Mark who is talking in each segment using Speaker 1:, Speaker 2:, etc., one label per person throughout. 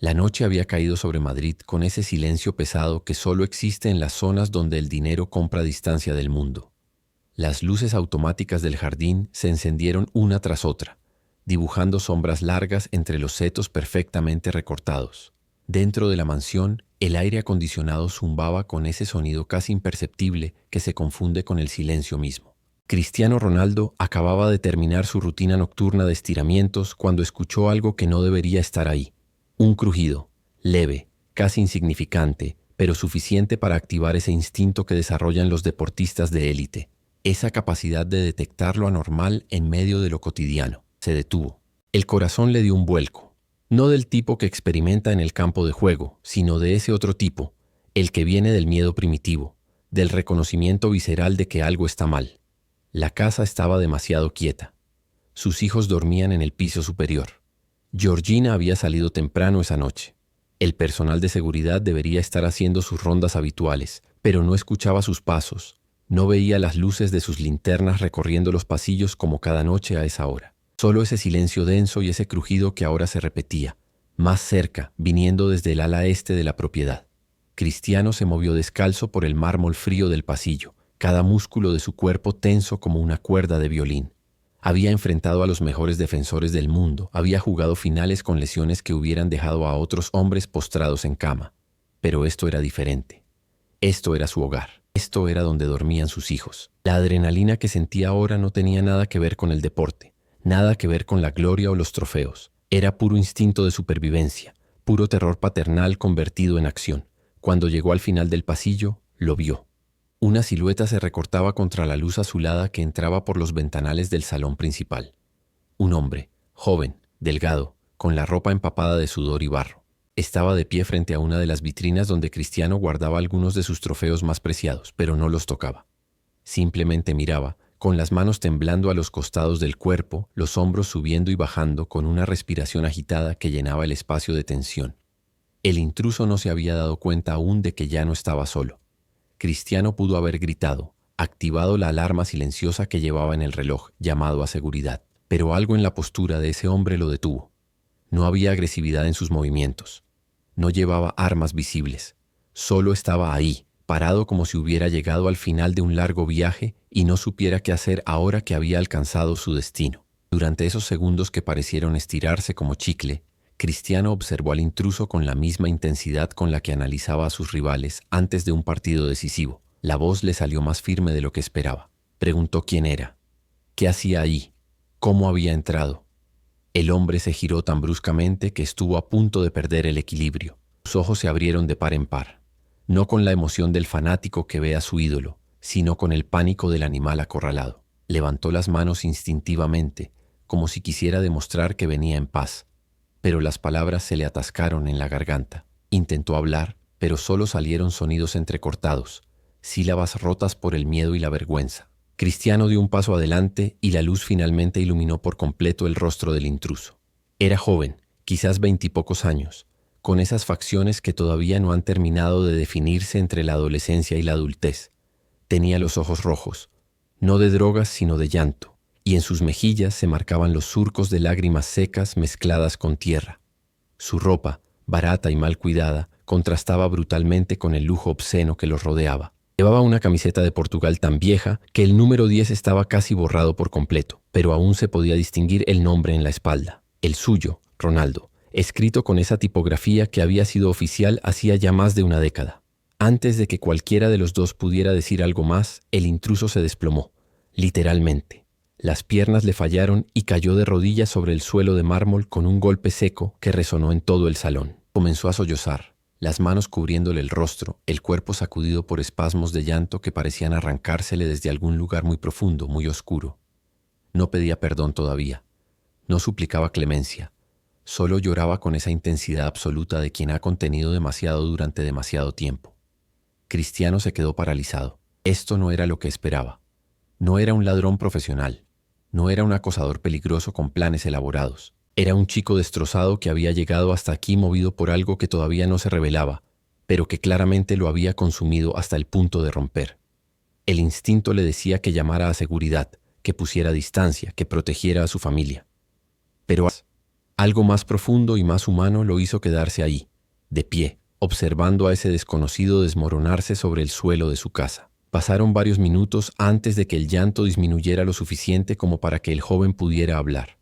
Speaker 1: La noche había caído sobre Madrid con ese silencio pesado que solo existe en las zonas donde el dinero compra distancia del mundo. Las luces automáticas del jardín se encendieron una tras otra, dibujando sombras largas entre los setos perfectamente recortados. Dentro de la mansión, el aire acondicionado zumbaba con ese sonido casi imperceptible que se confunde con el silencio mismo. Cristiano Ronaldo acababa de terminar su rutina nocturna de estiramientos cuando escuchó algo que no debería estar ahí. Un crujido, leve, casi insignificante, pero suficiente para activar ese instinto que desarrollan los deportistas de élite. Esa capacidad de detectar lo anormal en medio de lo cotidiano. Se detuvo. El corazón le dio un vuelco. No del tipo que experimenta en el campo de juego, sino de ese otro tipo, el que viene del miedo primitivo, del reconocimiento visceral de que algo está mal. La casa estaba demasiado quieta. Sus hijos dormían en el piso superior. Georgina había salido temprano esa noche. El personal de seguridad debería estar haciendo sus rondas habituales, pero no escuchaba sus pasos. No veía las luces de sus linternas recorriendo los pasillos como cada noche a esa hora. Solo ese silencio denso y ese crujido que ahora se repetía, más cerca, viniendo desde el ala este de la propiedad. Cristiano se movió descalzo por el mármol frío del pasillo, cada músculo de su cuerpo tenso como una cuerda de violín. Había enfrentado a los mejores defensores del mundo, había jugado finales con lesiones que hubieran dejado a otros hombres postrados en cama. Pero esto era diferente. Esto era su hogar. Esto era donde dormían sus hijos. La adrenalina que sentía ahora no tenía nada que ver con el deporte, nada que ver con la gloria o los trofeos. Era puro instinto de supervivencia, puro terror paternal convertido en acción. Cuando llegó al final del pasillo, lo vio. Una silueta se recortaba contra la luz azulada que entraba por los ventanales del salón principal. Un hombre, joven, delgado, con la ropa empapada de sudor y barro. Estaba de pie frente a una de las vitrinas donde Cristiano guardaba algunos de sus trofeos más preciados, pero no los tocaba. Simplemente miraba, con las manos temblando a los costados del cuerpo, los hombros subiendo y bajando con una respiración agitada que llenaba el espacio de tensión. El intruso no se había dado cuenta aún de que ya no estaba solo. Cristiano pudo haber gritado, activado la alarma silenciosa que llevaba en el reloj, llamado a seguridad, pero algo en la postura de ese hombre lo detuvo. No había agresividad en sus movimientos. No llevaba armas visibles. Solo estaba ahí, parado como si hubiera llegado al final de un largo viaje y no supiera qué hacer ahora que había alcanzado su destino. Durante esos segundos que parecieron estirarse como chicle, Cristiano observó al intruso con la misma intensidad con la que analizaba a sus rivales antes de un partido decisivo. La voz le salió más firme de lo que esperaba. Preguntó quién era, qué hacía ahí, cómo había entrado. El hombre se giró tan bruscamente que estuvo a punto de perder el equilibrio. Sus ojos se abrieron de par en par, no con la emoción del fanático que ve a su ídolo, sino con el pánico del animal acorralado. Levantó las manos instintivamente, como si quisiera demostrar que venía en paz. Pero las palabras se le atascaron en la garganta. Intentó hablar, pero solo salieron sonidos entrecortados, sílabas rotas por el miedo y la vergüenza. Cristiano dio un paso adelante y la luz finalmente iluminó por completo el rostro del intruso. Era joven, quizás 20 y pocos años, con esas facciones que todavía no han terminado de definirse entre la adolescencia y la adultez. Tenía los ojos rojos, no de drogas sino de llanto, y en sus mejillas se marcaban los surcos de lágrimas secas mezcladas con tierra. Su ropa, barata y mal cuidada, contrastaba brutalmente con el lujo obsceno que los rodeaba. Llevaba una camiseta de Portugal tan vieja que el número 10 estaba casi borrado por completo, pero aún se podía distinguir el nombre en la espalda. El suyo, Ronaldo, escrito con esa tipografía que había sido oficial hacía ya más de una década. Antes de que cualquiera de los dos pudiera decir algo más, el intruso se desplomó, literalmente. Las piernas le fallaron y cayó de rodillas sobre el suelo de mármol con un golpe seco que resonó en todo el salón. Comenzó a sollozar, las manos cubriéndole el rostro, el cuerpo sacudido por espasmos de llanto que parecían arrancársele desde algún lugar muy profundo, muy oscuro. No pedía perdón todavía, no suplicaba clemencia, solo lloraba con esa intensidad absoluta de quien ha contenido demasiado durante demasiado tiempo. Cristiano se quedó paralizado. Esto no era lo que esperaba. No era un ladrón profesional. No era un acosador peligroso con planes elaborados. Era un chico destrozado que había llegado hasta aquí movido por algo que todavía no se revelaba, pero que claramente lo había consumido hasta el punto de romper. El instinto le decía que llamara a seguridad, que pusiera distancia, que protegiera a su familia. Pero Algo más profundo y más humano lo hizo quedarse ahí, de pie, observando a ese desconocido desmoronarse sobre el suelo de su casa. Pasaron varios minutos antes de que el llanto disminuyera lo suficiente como para que el joven pudiera hablar.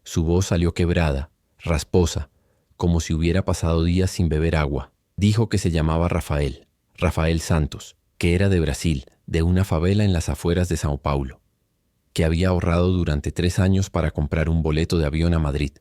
Speaker 1: Su voz salió quebrada, rasposa, como si hubiera pasado días sin beber agua. Dijo que se llamaba Rafael Santos, que era de Brasil, de una favela en las afueras de Sao Paulo, que había ahorrado durante 3 años para comprar un boleto de avión a Madrid,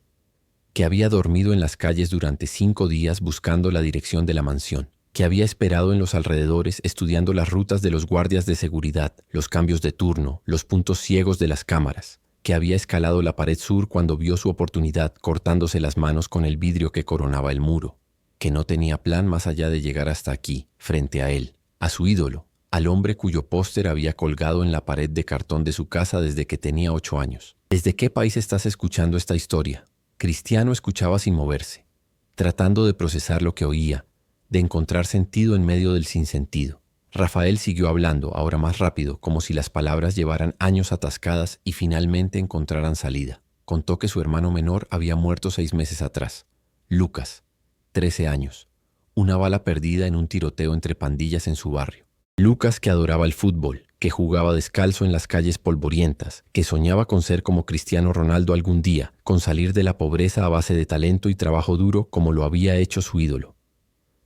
Speaker 1: que había dormido en las calles durante 5 días buscando la dirección de la mansión, que había esperado en los alrededores estudiando las rutas de los guardias de seguridad, los cambios de turno, los puntos ciegos de las cámaras, que había escalado la pared sur cuando vio su oportunidad cortándose las manos con el vidrio que coronaba el muro, que no tenía plan más allá de llegar hasta aquí, frente a él, a su ídolo, al hombre cuyo póster había colgado en la pared de cartón de su casa desde que tenía 8 años. ¿Desde qué país estás escuchando esta historia? Cristiano escuchaba sin moverse, tratando de procesar lo que oía, de encontrar sentido en medio del sinsentido. Rafael siguió hablando, ahora más rápido, como si las palabras llevaran años atascadas y finalmente encontraran salida. Contó que su hermano menor había muerto 6 meses atrás. Lucas, 13 años. Una bala perdida en un tiroteo entre pandillas en su barrio. Lucas, que adoraba el fútbol, que jugaba descalzo en las calles polvorientas, que soñaba con ser como Cristiano Ronaldo algún día, con salir de la pobreza a base de talento y trabajo duro como lo había hecho su ídolo.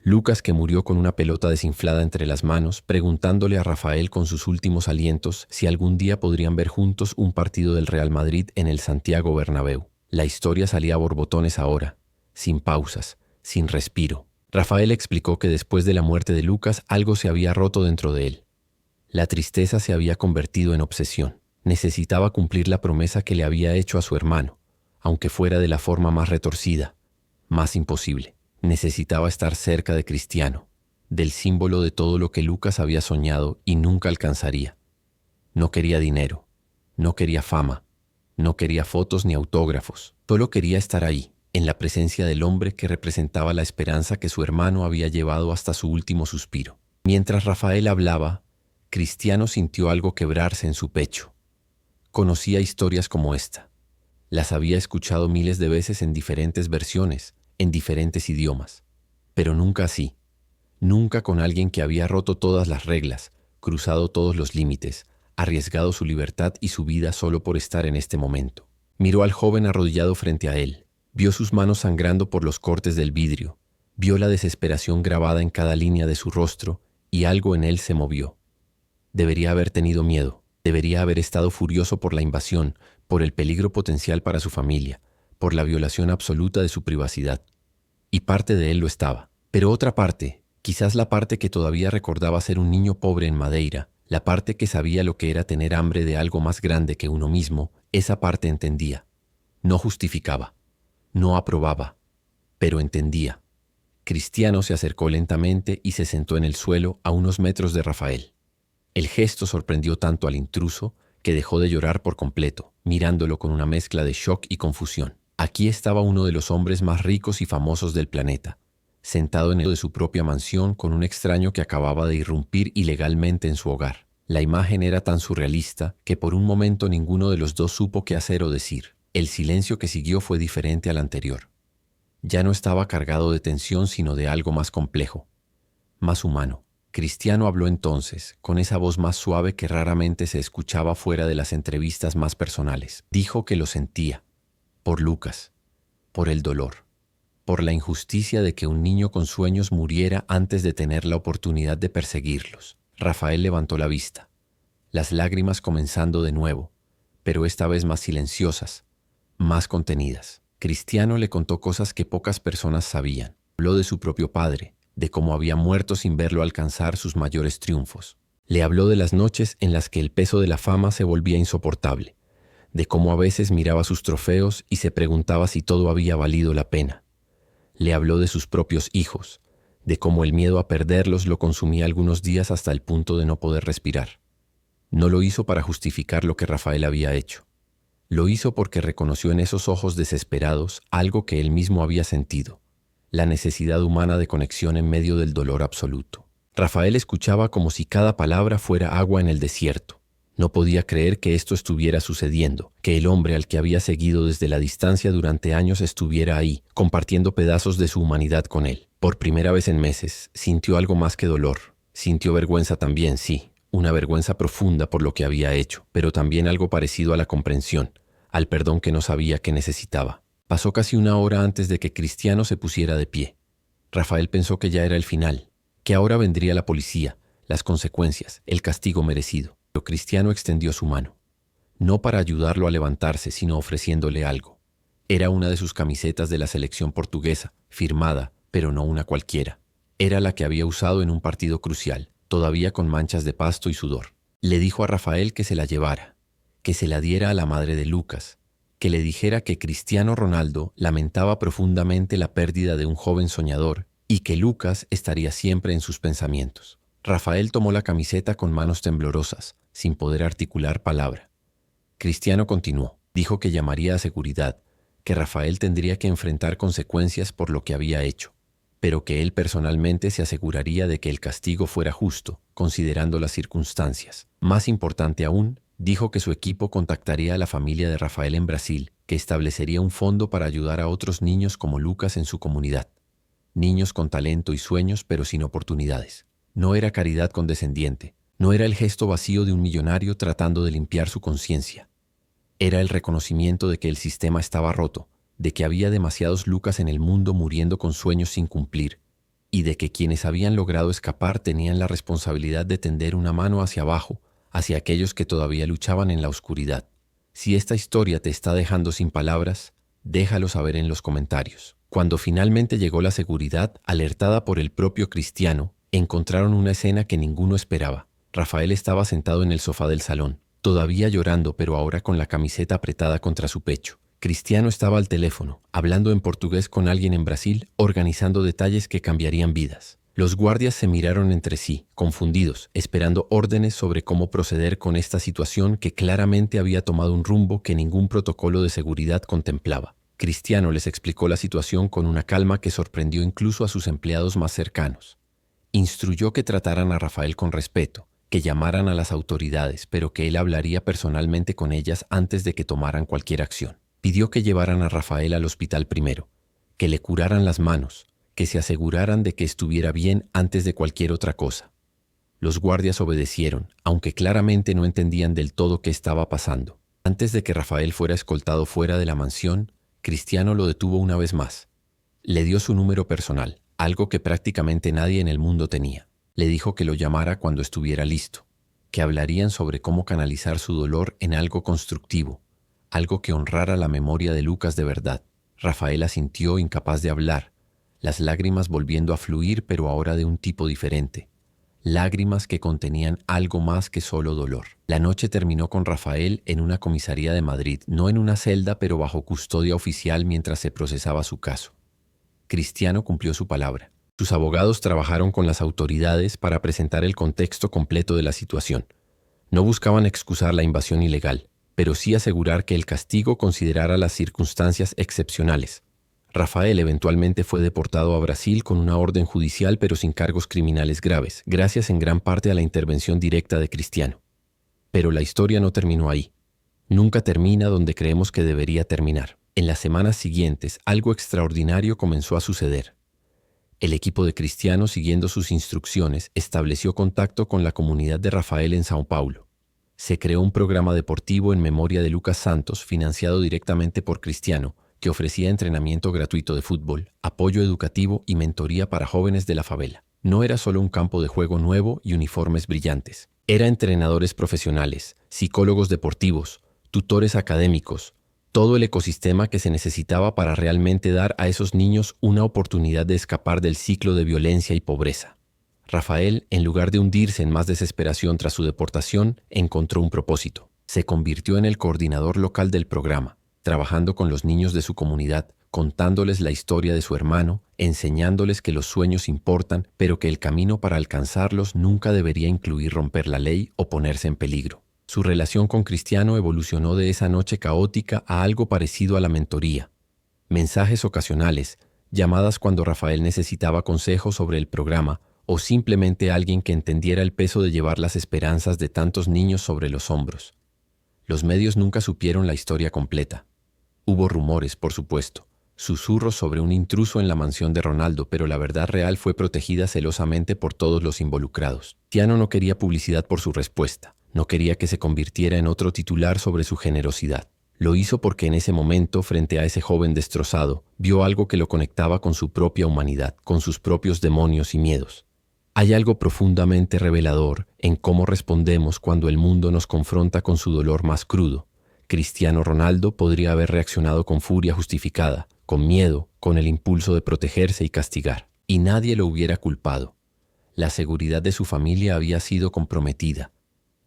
Speaker 1: Lucas, que murió con una pelota desinflada entre las manos, preguntándole a Rafael con sus últimos alientos si algún día podrían ver juntos un partido del Real Madrid en el Santiago Bernabéu. La historia salía a borbotones ahora, sin pausas, sin respiro. Rafael explicó que después de la muerte de Lucas algo se había roto dentro de él. La tristeza se había convertido en obsesión. Necesitaba cumplir la promesa que le había hecho a su hermano, aunque fuera de la forma más retorcida, más imposible. Necesitaba estar cerca de Cristiano, del símbolo de todo lo que Lucas había soñado y nunca alcanzaría. No quería dinero, no quería fama, no quería fotos ni autógrafos. Solo quería estar ahí, en la presencia del hombre que representaba la esperanza que su hermano había llevado hasta su último suspiro. Mientras Rafael hablaba, Cristiano sintió algo quebrarse en su pecho. Conocía historias como esta. Las había escuchado miles de veces en diferentes versiones, en diferentes idiomas, pero nunca así. Nunca con alguien que había roto todas las reglas, cruzado todos los límites, arriesgado su libertad y su vida solo por estar en este momento. Miró al joven arrodillado frente a él. Vio sus manos sangrando por los cortes del vidrio, vio la desesperación grabada en cada línea de su rostro y algo en él se movió. Debería haber tenido miedo, debería haber estado furioso por la invasión, por el peligro potencial para su familia, por la violación absoluta de su privacidad. Y parte de él lo estaba. Pero otra parte, quizás la parte que todavía recordaba ser un niño pobre en Madeira, la parte que sabía lo que era tener hambre de algo más grande que uno mismo, esa parte entendía. No justificaba. No aprobaba, pero entendía. Cristiano se acercó lentamente y se sentó en el suelo a unos metros de Rafael. El gesto sorprendió tanto al intruso que dejó de llorar por completo, mirándolo con una mezcla de shock y confusión. Aquí estaba uno de los hombres más ricos y famosos del planeta, sentado en el de su propia mansión con un extraño que acababa de irrumpir ilegalmente en su hogar. La imagen era tan surrealista que por un momento ninguno de los dos supo qué hacer o decir. El silencio que siguió fue diferente al anterior. Ya no estaba cargado de tensión, sino de algo más complejo, más humano. Cristiano habló entonces, con esa voz más suave que raramente se escuchaba fuera de las entrevistas más personales. Dijo que lo sentía, por Lucas, por el dolor, por la injusticia de que un niño con sueños muriera antes de tener la oportunidad de perseguirlos. Rafael levantó la vista, las lágrimas comenzando de nuevo, pero esta vez más silenciosas, más contenidas. Cristiano le contó cosas que pocas personas sabían. Habló de su propio padre, de cómo había muerto sin verlo alcanzar sus mayores triunfos. Le habló de las noches en las que el peso de la fama se volvía insoportable, de cómo a veces miraba sus trofeos y se preguntaba si todo había valido la pena. Le habló de sus propios hijos, de cómo el miedo a perderlos lo consumía algunos días hasta el punto de no poder respirar. No lo hizo para justificar lo que Rafael había hecho. Lo hizo porque reconoció en esos ojos desesperados algo que él mismo había sentido, la necesidad humana de conexión en medio del dolor absoluto. Rafael escuchaba como si cada palabra fuera agua en el desierto. No podía creer que esto estuviera sucediendo, que el hombre al que había seguido desde la distancia durante años estuviera ahí, compartiendo pedazos de su humanidad con él. Por primera vez en meses, sintió algo más que dolor. Sintió vergüenza también, sí, una vergüenza profunda por lo que había hecho, pero también algo parecido a la comprensión, al perdón que no sabía que necesitaba. Pasó casi una hora antes de que Cristiano se pusiera de pie. Rafael pensó que ya era el final, que ahora vendría la policía, las consecuencias, el castigo merecido. Pero Cristiano extendió su mano, no para ayudarlo a levantarse, sino ofreciéndole algo. Era una de sus camisetas de la selección portuguesa, firmada, pero no una cualquiera. Era la que había usado en un partido crucial, todavía con manchas de pasto y sudor. Le dijo a Rafael que se la llevara, que se la diera a la madre de Lucas, que le dijera que Cristiano Ronaldo lamentaba profundamente la pérdida de un joven soñador y que Lucas estaría siempre en sus pensamientos. Rafael tomó la camiseta con manos temblorosas, sin poder articular palabra. Cristiano continuó. Dijo que llamaría a seguridad, que Rafael tendría que enfrentar consecuencias por lo que había hecho, pero que él personalmente se aseguraría de que el castigo fuera justo, considerando las circunstancias. Más importante aún, dijo que su equipo contactaría a la familia de Rafael en Brasil, que establecería un fondo para ayudar a otros niños como Lucas en su comunidad. Niños con talento y sueños, pero sin oportunidades. No era caridad condescendiente, no era el gesto vacío de un millonario tratando de limpiar su conciencia. Era el reconocimiento de que el sistema estaba roto, de que había demasiados Lucas en el mundo muriendo con sueños sin cumplir, y de que quienes habían logrado escapar tenían la responsabilidad de tender una mano hacia abajo, hacia aquellos que todavía luchaban en la oscuridad. Si esta historia te está dejando sin palabras, déjalo saber en los comentarios. Cuando finalmente llegó la seguridad, alertada por el propio Cristiano, encontraron una escena que ninguno esperaba. Rafael estaba sentado en el sofá del salón, todavía llorando, pero ahora con la camiseta apretada contra su pecho. Cristiano estaba al teléfono, hablando en portugués con alguien en Brasil, organizando detalles que cambiarían vidas. Los guardias se miraron entre sí, confundidos, esperando órdenes sobre cómo proceder con esta situación que claramente había tomado un rumbo que ningún protocolo de seguridad contemplaba. Cristiano les explicó la situación con una calma que sorprendió incluso a sus empleados más cercanos. Instruyó que trataran a Rafael con respeto, que llamaran a las autoridades, pero que él hablaría personalmente con ellas antes de que tomaran cualquier acción. Pidió que llevaran a Rafael al hospital primero, que le curaran las manos, que se aseguraran de que estuviera bien antes de cualquier otra cosa. Los guardias obedecieron, aunque claramente no entendían del todo qué estaba pasando. Antes de que Rafael fuera escoltado fuera de la mansión, Cristiano lo detuvo una vez más. Le dio su número personal, algo que prácticamente nadie en el mundo tenía. Le dijo que lo llamara cuando estuviera listo, que hablarían sobre cómo canalizar su dolor en algo constructivo, algo que honrara la memoria de Lucas de verdad. Rafael asintió, incapaz de hablar, las lágrimas volviendo a fluir, pero ahora de un tipo diferente. Lágrimas que contenían algo más que solo dolor. La noche terminó con Rafael en una comisaría de Madrid, no en una celda, pero bajo custodia oficial mientras se procesaba su caso. Cristiano cumplió su palabra. Sus abogados trabajaron con las autoridades para presentar el contexto completo de la situación. No buscaban excusar la invasión ilegal, pero sí asegurar que el castigo considerara las circunstancias excepcionales. Rafael eventualmente fue deportado a Brasil con una orden judicial pero sin cargos criminales graves, gracias en gran parte a la intervención directa de Cristiano. Pero la historia no terminó ahí. Nunca termina donde creemos que debería terminar. En las semanas siguientes, algo extraordinario comenzó a suceder. El equipo de Cristiano, siguiendo sus instrucciones, estableció contacto con la comunidad de Rafael en Sao Paulo. Se creó un programa deportivo en memoria de Lucas Santos, financiado directamente por Cristiano, que ofrecía entrenamiento gratuito de fútbol, apoyo educativo y mentoría para jóvenes de la favela. No era solo un campo de juego nuevo y uniformes brillantes. Era entrenadores profesionales, psicólogos deportivos, tutores académicos, todo el ecosistema que se necesitaba para realmente dar a esos niños una oportunidad de escapar del ciclo de violencia y pobreza. Rafael, en lugar de hundirse en más desesperación tras su deportación, encontró un propósito. Se convirtió en el coordinador local del programa, trabajando con los niños de su comunidad, contándoles la historia de su hermano, enseñándoles que los sueños importan, pero que el camino para alcanzarlos nunca debería incluir romper la ley o ponerse en peligro. Su relación con Cristiano evolucionó de esa noche caótica a algo parecido a la mentoría. Mensajes ocasionales, llamadas cuando Rafael necesitaba consejos sobre el programa o simplemente alguien que entendiera el peso de llevar las esperanzas de tantos niños sobre los hombros. Los medios nunca supieron la historia completa. Hubo rumores, por supuesto, susurros sobre un intruso en la mansión de Ronaldo, pero la verdad real fue protegida celosamente por todos los involucrados. Cristiano no quería publicidad por su respuesta, no quería que se convirtiera en otro titular sobre su generosidad. Lo hizo porque en ese momento, frente a ese joven destrozado, vio algo que lo conectaba con su propia humanidad, con sus propios demonios y miedos. Hay algo profundamente revelador en cómo respondemos cuando el mundo nos confronta con su dolor más crudo. Cristiano Ronaldo podría haber reaccionado con furia justificada, con miedo, con el impulso de protegerse y castigar, y nadie lo hubiera culpado. La seguridad de su familia había sido comprometida.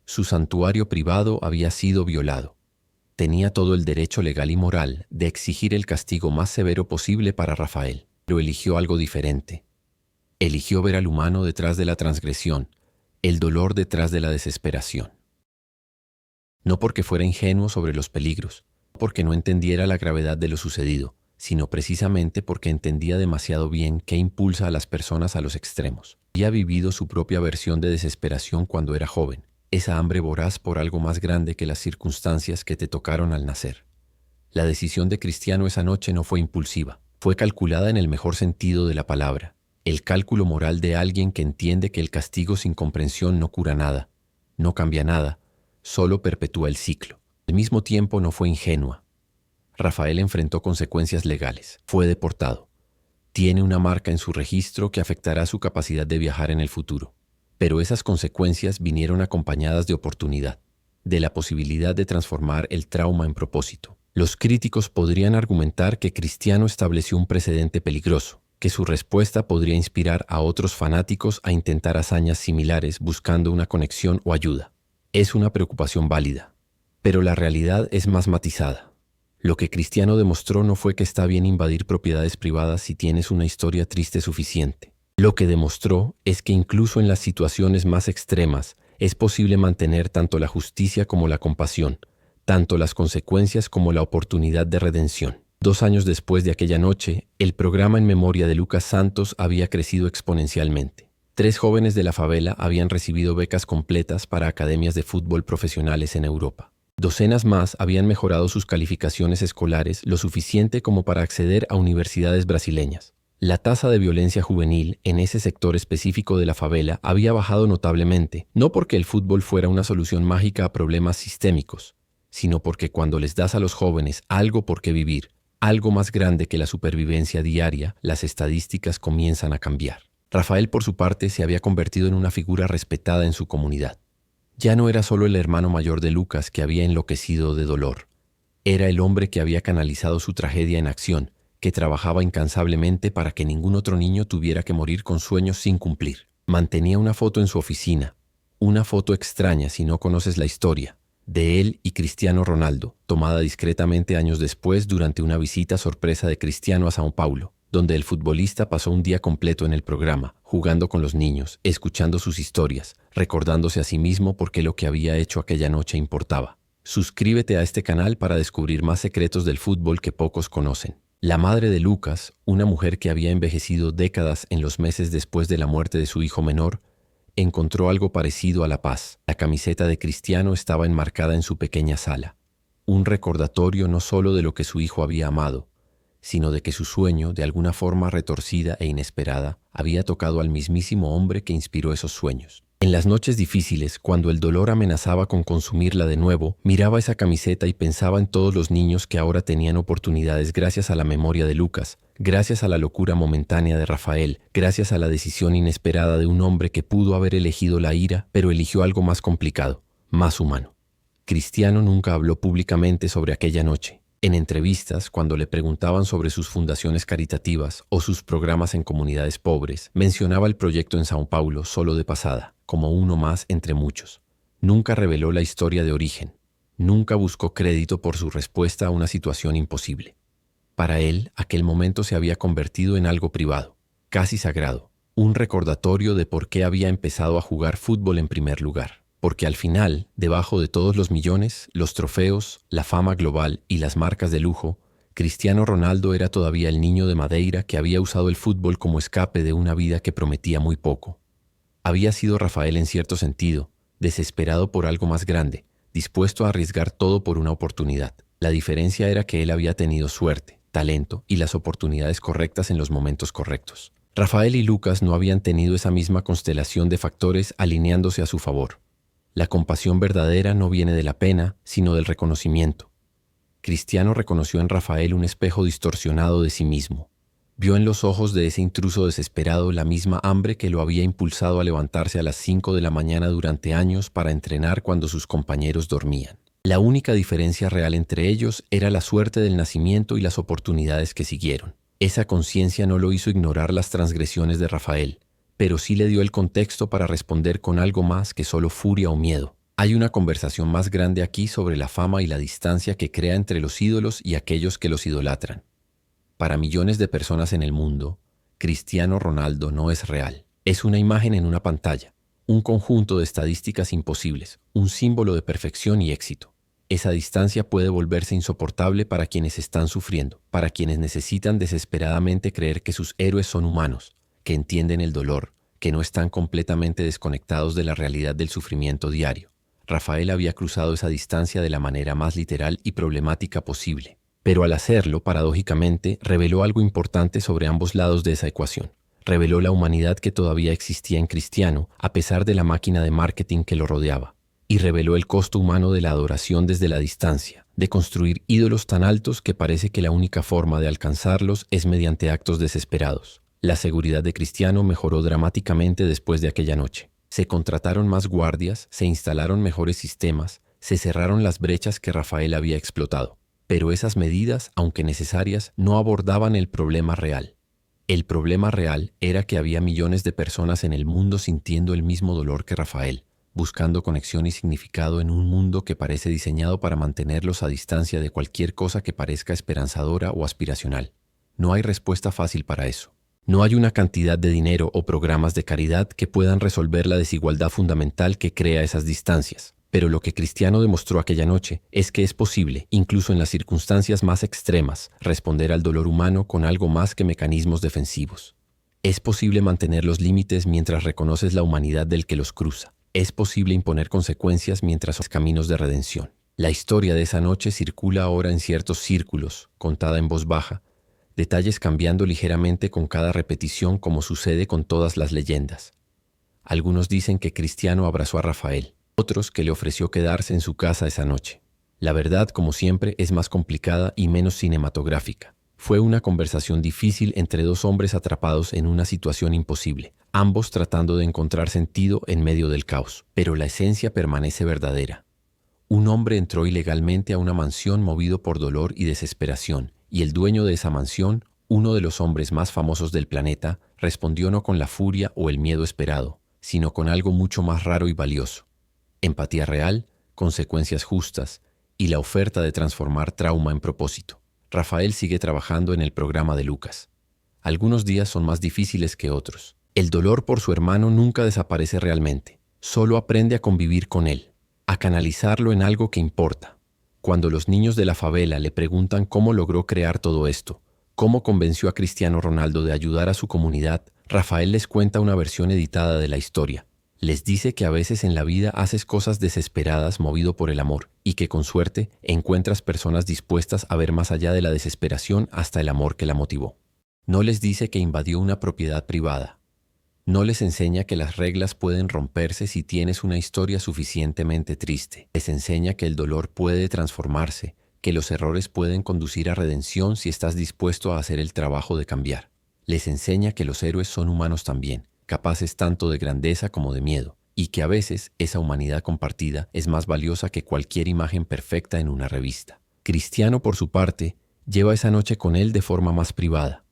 Speaker 1: Su santuario privado había sido violado. Tenía todo el derecho legal y moral de exigir el castigo más severo posible para Rafael, pero eligió algo diferente. Eligió ver al humano detrás de la transgresión, el dolor detrás de la desesperación. No porque fuera ingenuo sobre los peligros, porque no entendiera la gravedad de lo sucedido, sino precisamente porque entendía demasiado bien qué impulsa a las personas a los extremos. Había vivido su propia versión de desesperación cuando era joven, esa hambre voraz por algo más grande que las circunstancias que te tocaron al nacer. La decisión de Cristiano esa noche no fue impulsiva, fue calculada en el mejor sentido de la palabra, el cálculo moral de alguien que entiende que el castigo sin comprensión no cura nada, no cambia nada, solo perpetúa el ciclo. Al mismo tiempo no fue ingenua. Rafael enfrentó consecuencias legales, fue deportado. Tiene una marca en su registro que afectará su capacidad de viajar en el futuro. Pero esas consecuencias vinieron acompañadas de oportunidad, de la posibilidad de transformar el trauma en propósito. Los críticos podrían argumentar que Cristiano estableció un precedente peligroso, que su respuesta podría inspirar a otros fanáticos a intentar hazañas similares buscando una conexión o ayuda. Es una preocupación válida, pero la realidad es más matizada. Lo que Cristiano demostró no fue que está bien invadir propiedades privadas si tienes una historia triste suficiente. Lo que demostró es que incluso en las situaciones más extremas es posible mantener tanto la justicia como la compasión, tanto las consecuencias como la oportunidad de redención. 2 años después de aquella noche, el programa en memoria de Lucas Santos había crecido exponencialmente. 3 jóvenes de la favela habían recibido becas completas para academias de fútbol profesionales en Europa. Docenas más habían mejorado sus calificaciones escolares lo suficiente como para acceder a universidades brasileñas. La tasa de violencia juvenil en ese sector específico de la favela había bajado notablemente, no porque el fútbol fuera una solución mágica a problemas sistémicos, sino porque cuando les das a los jóvenes algo por qué vivir, algo más grande que la supervivencia diaria, las estadísticas comienzan a cambiar. Rafael, por su parte, se había convertido en una figura respetada en su comunidad. Ya no era solo el hermano mayor de Lucas que había enloquecido de dolor. Era el hombre que había canalizado su tragedia en acción, que trabajaba incansablemente para que ningún otro niño tuviera que morir con sueños sin cumplir. Mantenía una foto en su oficina, una foto extraña si no conoces la historia, de él y Cristiano Ronaldo, tomada discretamente años después durante una visita sorpresa de Cristiano a São Paulo, donde el futbolista pasó un día completo en el programa, jugando con los niños, escuchando sus historias, recordándose a sí mismo por qué lo que había hecho aquella noche importaba. Suscríbete a este canal para descubrir más secretos del fútbol que pocos conocen. La madre de Lucas, una mujer que había envejecido décadas en los meses después de la muerte de su hijo menor, encontró algo parecido a la paz. La camiseta de Cristiano estaba enmarcada en su pequeña sala. Un recordatorio no solo de lo que su hijo había amado, sino de que su sueño, de alguna forma retorcida e inesperada, había tocado al mismísimo hombre que inspiró esos sueños. En las noches difíciles, cuando el dolor amenazaba con consumirla de nuevo, miraba esa camiseta y pensaba en todos los niños que ahora tenían oportunidades gracias a la memoria de Lucas, gracias a la locura momentánea de Rafael, gracias a la decisión inesperada de un hombre que pudo haber elegido la ira, pero eligió algo más complicado, más humano. Cristiano nunca habló públicamente sobre aquella noche. En entrevistas, cuando le preguntaban sobre sus fundaciones caritativas o sus programas en comunidades pobres, mencionaba el proyecto en São Paulo solo de pasada, como uno más entre muchos. Nunca reveló la historia de origen. Nunca buscó crédito por su respuesta a una situación imposible. Para él, aquel momento se había convertido en algo privado, casi sagrado, un recordatorio de por qué había empezado a jugar fútbol en primer lugar. Porque al final, debajo de todos los millones, los trofeos, la fama global y las marcas de lujo, Cristiano Ronaldo era todavía el niño de Madeira que había usado el fútbol como escape de una vida que prometía muy poco. Había sido Rafael en cierto sentido, desesperado por algo más grande, dispuesto a arriesgar todo por una oportunidad. La diferencia era que él había tenido suerte, talento y las oportunidades correctas en los momentos correctos. Rafael y Lucas no habían tenido esa misma constelación de factores alineándose a su favor. La compasión verdadera no viene de la pena, sino del reconocimiento. Cristiano reconoció en Rafael un espejo distorsionado de sí mismo. Vio en los ojos de ese intruso desesperado la misma hambre que lo había impulsado a levantarse a las 5 de la mañana durante años para entrenar cuando sus compañeros dormían. La única diferencia real entre ellos era la suerte del nacimiento y las oportunidades que siguieron. Esa conciencia no lo hizo ignorar las transgresiones de Rafael, pero sí le dio el contexto para responder con algo más que solo furia o miedo. Hay una conversación más grande aquí sobre la fama y la distancia que crea entre los ídolos y aquellos que los idolatran. Para millones de personas en el mundo, Cristiano Ronaldo no es real. Es una imagen en una pantalla, un conjunto de estadísticas imposibles, un símbolo de perfección y éxito. Esa distancia puede volverse insoportable para quienes están sufriendo, para quienes necesitan desesperadamente creer que sus héroes son humanos, que entienden el dolor, que no están completamente desconectados de la realidad del sufrimiento diario. Rafael había cruzado esa distancia de la manera más literal y problemática posible. Pero al hacerlo, paradójicamente, reveló algo importante sobre ambos lados de esa ecuación. Reveló la humanidad que todavía existía en Cristiano, a pesar de la máquina de marketing que lo rodeaba. Y reveló el costo humano de la adoración desde la distancia, de construir ídolos tan altos que parece que la única forma de alcanzarlos es mediante actos desesperados. La seguridad de Cristiano mejoró dramáticamente después de aquella noche. Se contrataron más guardias, se instalaron mejores sistemas, se cerraron las brechas que Rafael había explotado. Pero esas medidas, aunque necesarias, no abordaban el problema real. El problema real era que había millones de personas en el mundo sintiendo el mismo dolor que Rafael, buscando conexión y significado en un mundo que parece diseñado para mantenerlos a distancia de cualquier cosa que parezca esperanzadora o aspiracional. No hay respuesta fácil para eso. No hay una cantidad de dinero o programas de caridad que puedan resolver la desigualdad fundamental que crea esas distancias. Pero lo que Cristiano demostró aquella noche es que es posible, incluso en las circunstancias más extremas, responder al dolor humano con algo más que mecanismos defensivos. Es posible mantener los límites mientras reconoces la humanidad del que los cruza. Es posible imponer consecuencias mientras hay caminos de redención. La historia de esa noche circula ahora en ciertos círculos, contada en voz baja, detalles cambiando ligeramente con cada repetición como sucede con todas las leyendas. Algunos dicen que Cristiano abrazó a Rafael, otros que le ofreció quedarse en su casa esa noche. La verdad, como siempre, es más complicada y menos cinematográfica. Fue una conversación difícil entre dos hombres atrapados en una situación imposible, ambos tratando de encontrar sentido en medio del caos. Pero la esencia permanece verdadera. Un hombre entró ilegalmente a una mansión movido por dolor y desesperación, y el dueño de esa mansión, uno de los hombres más famosos del planeta, respondió no con la furia o el miedo esperado, sino con algo mucho más raro y valioso. Empatía real, consecuencias justas y la oferta de transformar trauma en propósito. Rafael sigue trabajando en el programa de Lucas. Algunos días son más difíciles que otros. El dolor por su hermano nunca desaparece realmente, solo aprende a convivir con él, a canalizarlo en algo que importa. Cuando los niños de la favela le preguntan cómo logró crear todo esto, cómo convenció a Cristiano Ronaldo de ayudar a su comunidad, Rafael les cuenta una versión editada de la historia. Les dice que a veces en la vida haces cosas desesperadas movido por el amor y que con suerte encuentras personas dispuestas a ver más allá de la desesperación hasta el amor que la motivó. No les dice que invadió una propiedad privada. No les enseña que las reglas pueden romperse si tienes una historia suficientemente triste. Les enseña que el dolor puede transformarse, que los errores pueden conducir a redención si estás dispuesto a hacer el trabajo de cambiar. Les enseña que los héroes son humanos también, capaces tanto de grandeza como de miedo, y que a veces esa humanidad compartida es más valiosa que cualquier imagen perfecta en una revista. Cristiano, por su parte, lleva esa noche con él de forma más privada.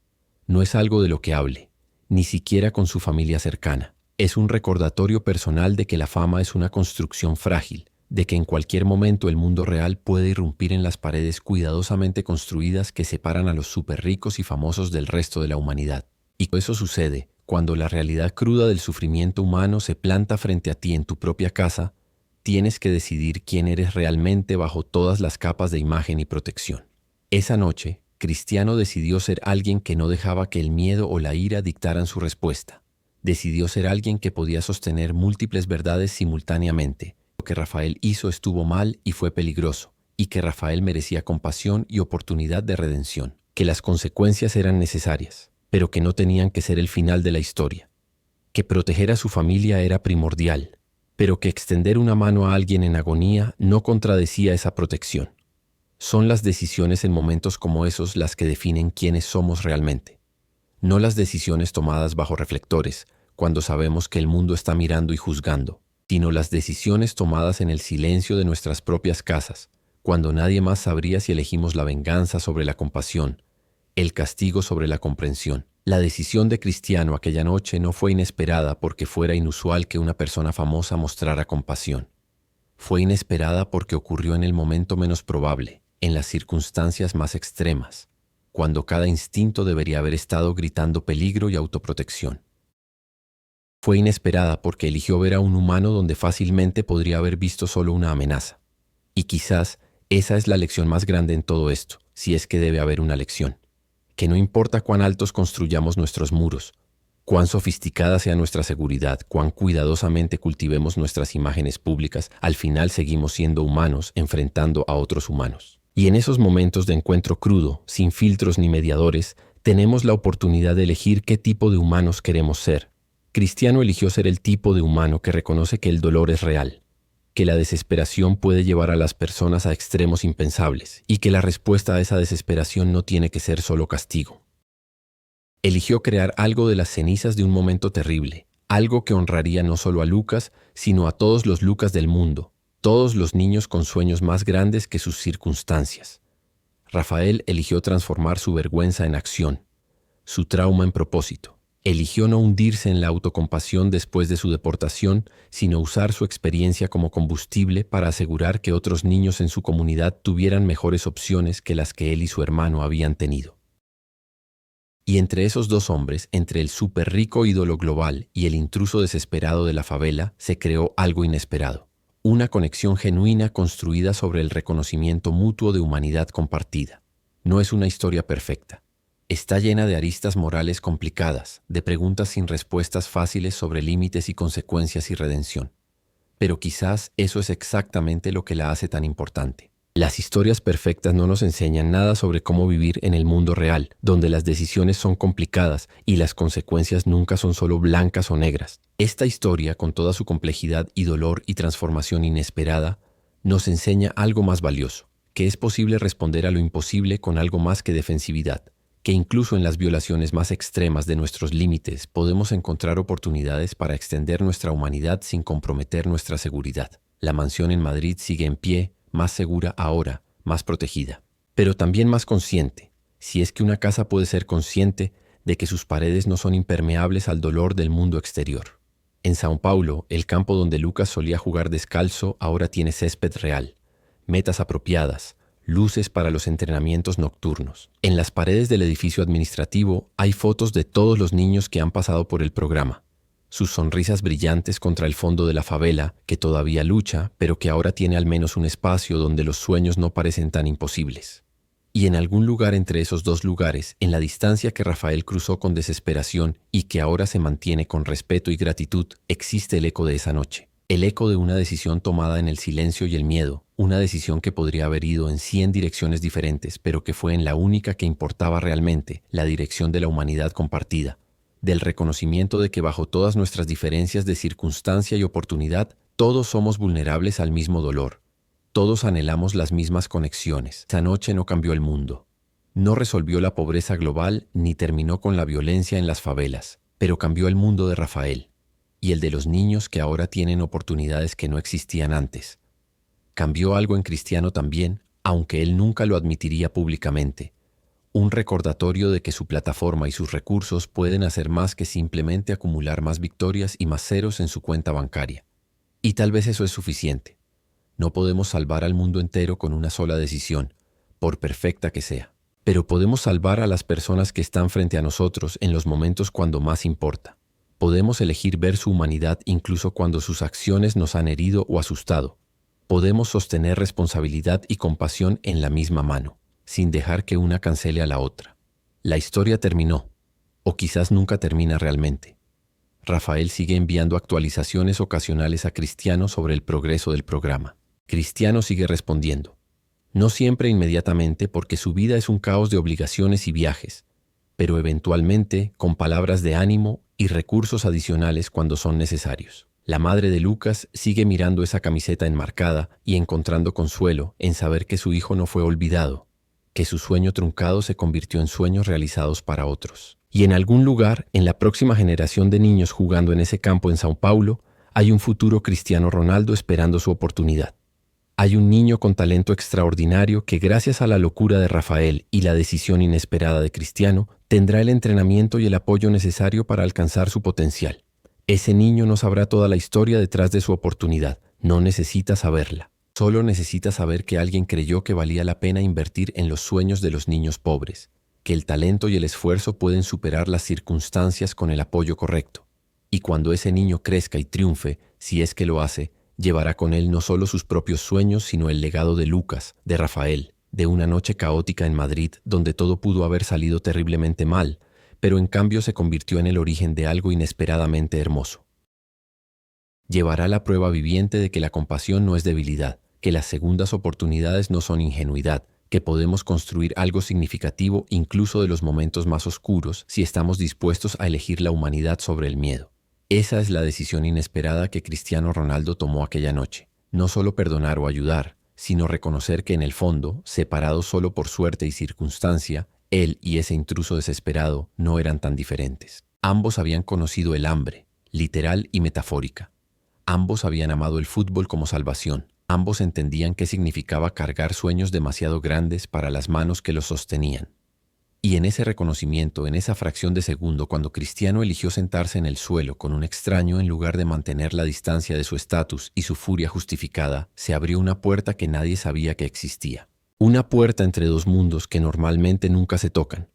Speaker 1: No es algo de lo que hable, ni siquiera con su familia cercana. Es un recordatorio personal de que la fama es una construcción frágil, de que en cualquier momento el mundo real puede irrumpir en las paredes cuidadosamente construidas que separan a los superricos y famosos del resto de la humanidad. Y eso sucede cuando la realidad cruda del sufrimiento humano se planta frente a ti en tu propia casa. Tienes que decidir quién eres realmente bajo todas las capas de imagen y protección. Esa noche, Cristiano decidió ser alguien que no dejaba que el miedo o la ira dictaran su respuesta. Decidió ser alguien que podía sostener múltiples verdades simultáneamente. Lo que Rafael hizo estuvo mal y fue peligroso, y que Rafael merecía compasión y oportunidad de redención, que las consecuencias eran necesarias, pero que no tenían que ser el final de la historia, que proteger a su familia era primordial, pero que extender una mano a alguien en agonía no contradecía esa protección. Son las decisiones en momentos como esos las que definen quiénes somos realmente. No las decisiones tomadas bajo reflectores, cuando sabemos que el mundo está mirando y juzgando, sino las decisiones tomadas en el silencio de nuestras propias casas, cuando nadie más sabría si elegimos la venganza sobre la compasión, el castigo sobre la comprensión. La decisión de Cristiano aquella noche no fue inesperada porque fuera inusual que una persona famosa mostrara compasión. Fue inesperada porque ocurrió en el momento menos probable, en las circunstancias más extremas, cuando cada instinto debería haber estado gritando peligro y autoprotección. Fue inesperada porque eligió ver a un humano donde fácilmente podría haber visto solo una amenaza. Y quizás esa es la lección más grande en todo esto, si es que debe haber una lección. Que no importa cuán altos construyamos nuestros muros, cuán sofisticada sea nuestra seguridad, cuán cuidadosamente cultivemos nuestras imágenes públicas, al final seguimos siendo humanos enfrentando a otros humanos. Y en esos momentos de encuentro crudo, sin filtros ni mediadores, tenemos la oportunidad de elegir qué tipo de humanos queremos ser. Cristiano eligió ser el tipo de humano que reconoce que el dolor es real, que la desesperación puede llevar a las personas a extremos impensables y que la respuesta a esa desesperación no tiene que ser solo castigo. Eligió crear algo de las cenizas de un momento terrible, algo que honraría no solo a Lucas, sino a todos los Lucas del mundo, todos los niños con sueños más grandes que sus circunstancias. Rafael eligió transformar su vergüenza en acción, su trauma en propósito. Eligió no hundirse en la autocompasión después de su deportación, sino usar su experiencia como combustible para asegurar que otros niños en su comunidad tuvieran mejores opciones que las que él y su hermano habían tenido. Y entre esos dos hombres, entre el superrico ídolo global y el intruso desesperado de la favela, se creó algo inesperado. Una conexión genuina construida sobre el reconocimiento mutuo de humanidad compartida. No es una historia perfecta. Está llena de aristas morales complicadas, de preguntas sin respuestas fáciles sobre límites y consecuencias y redención. Pero quizás eso es exactamente lo que la hace tan importante. Las historias perfectas no nos enseñan nada sobre cómo vivir en el mundo real, donde las decisiones son complicadas y las consecuencias nunca son solo blancas o negras. Esta historia, con toda su complejidad y dolor y transformación inesperada, nos enseña algo más valioso, que es posible responder a lo imposible con algo más que defensividad, que incluso en las violaciones más extremas de nuestros límites podemos encontrar oportunidades para extender nuestra humanidad sin comprometer nuestra seguridad. La mansión en Madrid sigue en pie, más segura ahora, más protegida, pero también más consciente, si es que una casa puede ser consciente de que sus paredes no son impermeables al dolor del mundo exterior. En Sao Paulo, el campo donde Lucas solía jugar descalzo ahora tiene césped real, metas apropiadas, luces para los entrenamientos nocturnos. En las paredes del edificio administrativo hay fotos de todos los niños que han pasado por el programa. Sus sonrisas brillantes contra el fondo de la favela, que todavía lucha, pero que ahora tiene al menos un espacio donde los sueños no parecen tan imposibles. Y en algún lugar entre esos dos lugares, en la distancia que Rafael cruzó con desesperación y que ahora se mantiene con respeto y gratitud, existe el eco de esa noche. El eco de una decisión tomada en el silencio y el miedo, una decisión que podría haber ido en 100 direcciones diferentes, pero que fue en la única que importaba realmente, la dirección de la humanidad compartida, del reconocimiento de que bajo todas nuestras diferencias de circunstancia y oportunidad, todos somos vulnerables al mismo dolor. Todos anhelamos las mismas conexiones. Esa noche no cambió el mundo. No resolvió la pobreza global ni terminó con la violencia en las favelas, pero cambió el mundo de Rafael y el de los niños que ahora tienen oportunidades que no existían antes. Cambió algo en Cristiano también, aunque él nunca lo admitiría públicamente. Un recordatorio de que su plataforma y sus recursos pueden hacer más que simplemente acumular más victorias y más ceros en su cuenta bancaria. Y tal vez eso es suficiente. No podemos salvar al mundo entero con una sola decisión, por perfecta que sea. Pero podemos salvar a las personas que están frente a nosotros en los momentos cuando más importa. Podemos elegir ver su humanidad incluso cuando sus acciones nos han herido o asustado. Podemos sostener responsabilidad y compasión en la misma mano, sin dejar que una cancele a la otra. La historia terminó, o quizás nunca termina realmente. Rafael sigue enviando actualizaciones ocasionales a Cristiano sobre el progreso del programa. Cristiano sigue respondiendo. No siempre inmediatamente porque su vida es un caos de obligaciones y viajes, pero eventualmente con palabras de ánimo y recursos adicionales cuando son necesarios. La madre de Lucas sigue mirando esa camiseta enmarcada y encontrando consuelo en saber que su hijo no fue olvidado, que su sueño truncado se convirtió en sueños realizados para otros. Y en algún lugar, en la próxima generación de niños jugando en ese campo en Sao Paulo, hay un futuro Cristiano Ronaldo esperando su oportunidad. Hay un niño con talento extraordinario que gracias a la locura de Rafael y la decisión inesperada de Cristiano, tendrá el entrenamiento y el apoyo necesario para alcanzar su potencial. Ese niño no sabrá toda la historia detrás de su oportunidad, no necesita saberla. Solo necesita saber que alguien creyó que valía la pena invertir en los sueños de los niños pobres, que el talento y el esfuerzo pueden superar las circunstancias con el apoyo correcto. Y cuando ese niño crezca y triunfe, si es que lo hace, llevará con él no solo sus propios sueños, sino el legado de Lucas, de Rafael, de una noche caótica en Madrid donde todo pudo haber salido terriblemente mal, pero en cambio se convirtió en el origen de algo inesperadamente hermoso. Llevará la prueba viviente de que la compasión no es debilidad, que las segundas oportunidades no son ingenuidad, que podemos construir algo significativo incluso de los momentos más oscuros si estamos dispuestos a elegir la humanidad sobre el miedo. Esa es la decisión inesperada que Cristiano Ronaldo tomó aquella noche. No solo perdonar o ayudar, sino reconocer que en el fondo, separados solo por suerte y circunstancia, él y ese intruso desesperado no eran tan diferentes. Ambos habían conocido el hambre, literal y metafórica. Ambos habían amado el fútbol como salvación. Ambos entendían qué significaba cargar sueños demasiado grandes para las manos que los sostenían. Y en ese reconocimiento, en esa fracción de segundo, cuando Cristiano eligió sentarse en el suelo con un extraño en lugar de mantener la distancia de su estatus y su furia justificada, se abrió una puerta que nadie sabía que existía. Una puerta entre dos mundos que normalmente nunca se tocan.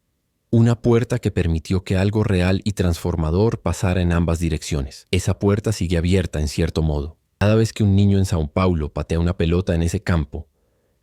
Speaker 1: Una puerta que permitió que algo real y transformador pasara en ambas direcciones. Esa puerta sigue abierta en cierto modo. Cada vez que un niño en Sao Paulo patea una pelota en ese campo,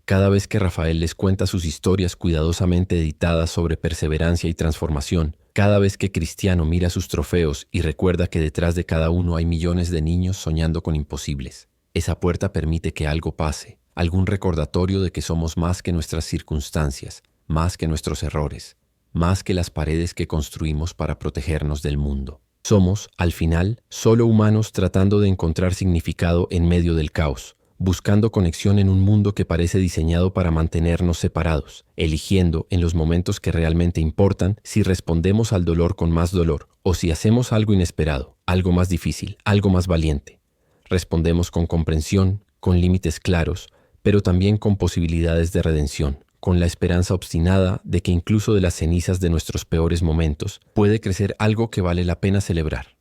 Speaker 1: cada vez que Rafael les cuenta sus historias cuidadosamente editadas sobre perseverancia y transformación, cada vez que Cristiano mira sus trofeos y recuerda que detrás de cada uno hay millones de niños soñando con imposibles, esa puerta permite que algo pase, algún recordatorio de que somos más que nuestras circunstancias, más que nuestros errores, más que las paredes que construimos para protegernos del mundo. Somos, al final, solo humanos tratando de encontrar significado en medio del caos, buscando conexión en un mundo que parece diseñado para mantenernos separados, eligiendo en los momentos que realmente importan si respondemos al dolor con más dolor o si hacemos algo inesperado, algo más difícil, algo más valiente. Respondemos con comprensión, con límites claros, pero también con posibilidades de redención, con la esperanza obstinada de que incluso de las cenizas de nuestros peores momentos puede crecer algo que vale la pena celebrar.